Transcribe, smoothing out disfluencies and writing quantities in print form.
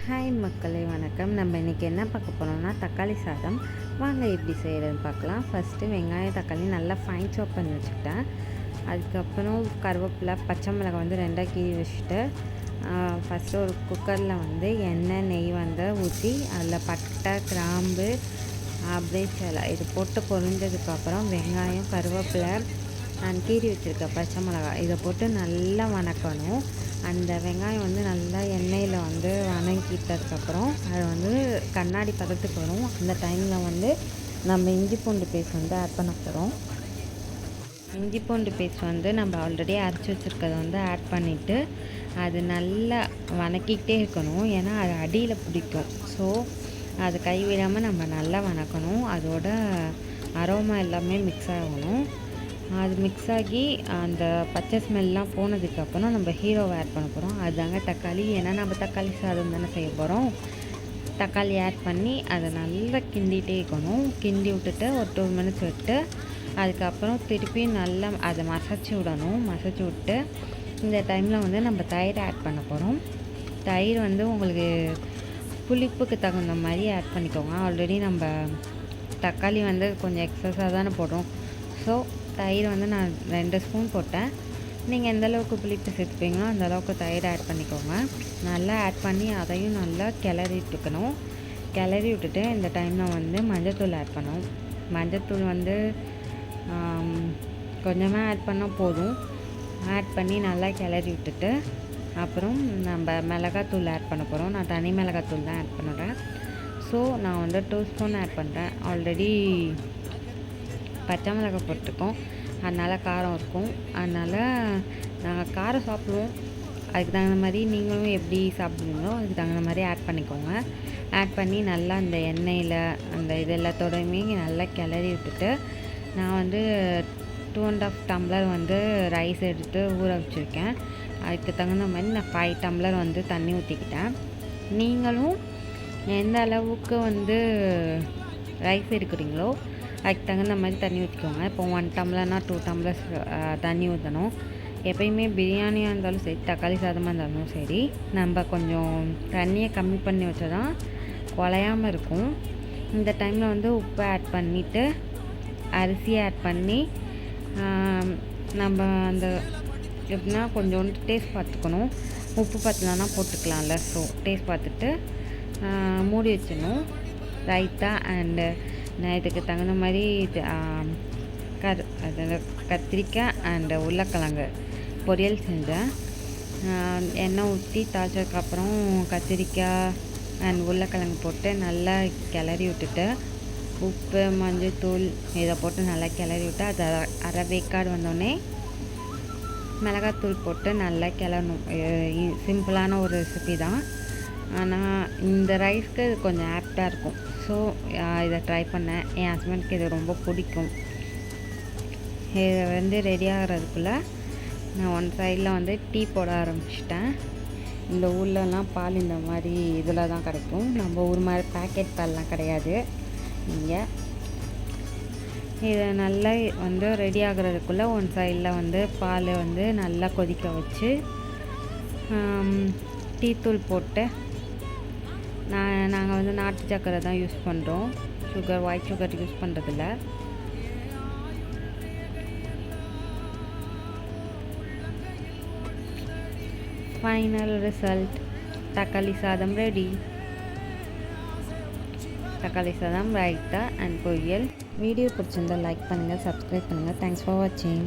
Hi மக்களே, வணக்கம். நம்ம இன்றைக்கி என்ன பார்க்க போகிறோம்னா தக்காளி சாதம். வாங்க எப்படி செய்கிறதுன்னு பார்க்கலாம். ஃபஸ்ட்டு வெங்காயம் தக்காளி நல்லா ஃபைன் சாப் பண்ணி வச்சுக்கிட்டேன். அதுக்கப்புறம் கருவேப்பிலை பச்சை மிளகாய் வந்து ரெண்டாக கீறி வச்சுட்டு ஃபஸ்ட்டு ஒரு குக்கரில் வந்து எண்ணெய் நெய் வந்து ஊற்றி அதில் பட்டை கிராம்பு அப்படியே இது போட்டு பொரிஞ்சதுக்கப்புறம் வெங்காயம் கருவேப்பிலை கீறி வச்சுருக்க பச்சை மிளகாய் இதை போட்டு நல்லா வணக்கணும். அந்த வெங்காயம் வந்து நல்லா எண்ணெயில் வந்து வணங்கிட்டதுக்கப்புறம் அது வந்து கண்ணாடி பதத்துக்கு வரும். அந்த டைமில் வந்து நம்ம இஞ்சி பூண்டு பேஸ்ட் வந்து ஆட் பண்ண போகிறோம். இஞ்சி பூண்டு பேஸ்ட் வந்து நம்ம ஆல்ரெடி அரைச்சி வச்சுருக்கிறத வந்து ஆட் பண்ணிவிட்டு அது நல்லா வணக்கிக்கிட்டே இருக்கணும். ஏன்னா அது அடியில் பிடிக்கும். ஸோ அது கைவிடாமல் நம்ம நல்லா வணக்கணும். அதோட அரோமா எல்லாமே மிக்ஸ் ஆகணும். அது மிக்ஸ் ஆகி அந்த பச்சை ஸ்மெல்லாம் போனதுக்கப்புறம் நம்ம ஹீரோவை ஆட் பண்ண போகிறோம். அதுதாங்க தக்காளி. ஏன்னா நம்ம தக்காளி சாதம் தானே செய்ய போகிறோம். தக்காளி ஆட் பண்ணி அதை நல்லா கிண்டிகிட்டே இருக்கணும். கிண்டி விட்டுட்டு ஒரு 2 மினிட்ஸ் விட்டு அதுக்கப்புறம் திருப்பி நல்லா அதை மசச்சு விடணும். மசச்சு விட்டு இந்த டைமில் வந்து நம்ம தயிர் ஆட் பண்ண போகிறோம். தயிர் வந்து உங்களுக்கு புளிப்புக்கு தகுந்த மாதிரி ஆட் பண்ணிக்கோங்க. ஆல்ரெடி நம்ம தக்காளி வந்து கொஞ்சம் எக்ஸஸாக தானே போடுறோம். ஸோ தயிர் வந்து நான் 2 ஸ்பூன் போட்டேன். நீங்கள் எந்த அளவுக்கு புளிப்பு சேர்த்துப்பீங்களோ அந்த அளவுக்கு தயிர் ஆட் பண்ணிக்கோங்க. நல்லா ஆட் பண்ணி அதையும் நல்லா கிளறிட்டுக்கணும். கிளறி விட்டுட்டு இந்த டைமில் வந்து மஞ்சத்தூள் ஆட் பண்ணணும். மஞ்சத்தூள் வந்து கொஞ்சமாக ஆட் பண்ணால் போதும். ஆட் பண்ணி நல்லா கிளறி விட்டுட்டு அப்புறம் நம்ம மிளகாத்தூள் ஆட் பண்ண போகிறோம். நான் தனி மிளகாத்தூள் தான் ஆட் பண்ணுறேன். ஸோ நான் வந்து 2 ஸ்பூன் ஆட் பண்ணுறேன். ஆல்ரெடி பச்சை மிளகாய் போட்டிருக்கோம், அதனால் காரம் இருக்கும். அதனால் நாங்கள் காரம் சாப்பிடுவோம். அதுக்கு தகுந்த மாதிரி நீங்களும் எப்படி சாப்பிடுவீங்களோ அதுக்கு தகுந்த மாதிரி ஆட் பண்ணிக்கோங்க. ஆட் பண்ணி நல்லா அந்த எண்ணெயில் அந்த இது எல்லாத்தோடையுமே நல்லா கிளறி விட்டுட்டு நான் வந்து 2.5 டம்ளர் வந்து ரைஸ் எடுத்து ஊற வச்சுருக்கேன். அதுக்கு தகுந்த மாதிரி நான் 5 டம்ளர் வந்து தண்ணி ஊற்றிக்கிட்டேன். நீங்களும் எந்த அளவுக்கு வந்து ரைஸ் எடுக்கிறீங்களோ அதுக்கு தகுந்த மாதிரி தண்ணி ஊற்றிக்கோங்க. இப்போ 1 டம்ளர்னால் 2 டம்ளர்ஸ் தண்ணி ஊற்றணும். எப்பயுமே பிரியாணியாக இருந்தாலும் சரி தக்காளி சாதமாக இருந்தாலும் சரி நம்ம கொஞ்சம் தண்ணியை கம்மி பண்ணி வச்சா தான் குலையாமல் இருக்கும். இந்த டைமில் வந்து உப்பு ஆட் பண்ணிவிட்டு அரிசியை ஆட் பண்ணி நம்ம அந்த எப்படின்னா கொஞ்சோண்டு டேஸ்ட் பார்த்துக்கணும். உப்பு பத்தலைன்னா போட்டுக்கலாம்ல. ஸோ டேஸ்ட் பார்த்துட்டு மூடி வச்சிடணும் ரைட்டாக. அண்டு நான் இதுக்கு தகுந்த மாதிரி அது கத்திரிக்காய் அண்டு உருளைக்கிழங்கு பொரியல் செஞ்சேன். எண்ணெய் ஊற்றி தாளிச்சதுக்கப்புறம் கத்திரிக்காய் அண்ட் உருளைக்கிழங்கு போட்டு நல்லா கிளறி விட்டுட்டு உப்பு மஞ்சள்தூள் இதை போட்டு நல்லா கிளறி விட்டு அது அரை வேக்காடு வந்தோடனே மிளகாத்தூள் போட்டு நல்லா கிளறணும். சிம்பிளான ஒரு ரெசிபி தான். ஆனால் இந்த ரைஸ்க்கு இது கொஞ்சம் ஆப்டாக இருக்கும். ஸோ இதை ட்ரை பண்ணேன். என் ஹஸ்பண்டுக்கு இது ரொம்ப பிடிக்கும். இதை வந்து ரெடி ஆகிறதுக்குள்ளே நான் ஒன் சைடில் வந்து டீ போட ஆரம்பிச்சிட்டேன். இந்த ஊர்லலாம் பால் இந்த மாதிரி இதில் தான் கிடைக்கும். நம்ம ஊர் மாதிரி பேக்கெட் பால்லாம் கிடையாது இங்கே. இதை நல்லா வந்து ரெடி ஆகிறதுக்குள்ளே ஒன் சைடில் வந்து பால் வந்து நல்லா கொதிக்க வச்சு டீத்தூள் போட்டு நாங்கள் வந்து நாட்டு சக்கரை தான் யூஸ் பண்ணுறோம். ஒயிட் சுகர் யூஸ் பண்ணுறதில்ல. ஃபைனல் ரிசல்ட் தக்காளி சாதம் ரெடி. தக்காளி சாதம் ரைத்தா அண்ட் பொரியல். வீடியோ பிடிச்சிருந்தால் லைக் பண்ணுங்கள், சப்ஸ்கிரைப் பண்ணுங்கள். தேங்க்ஸ் ஃபார் வாட்சிங்.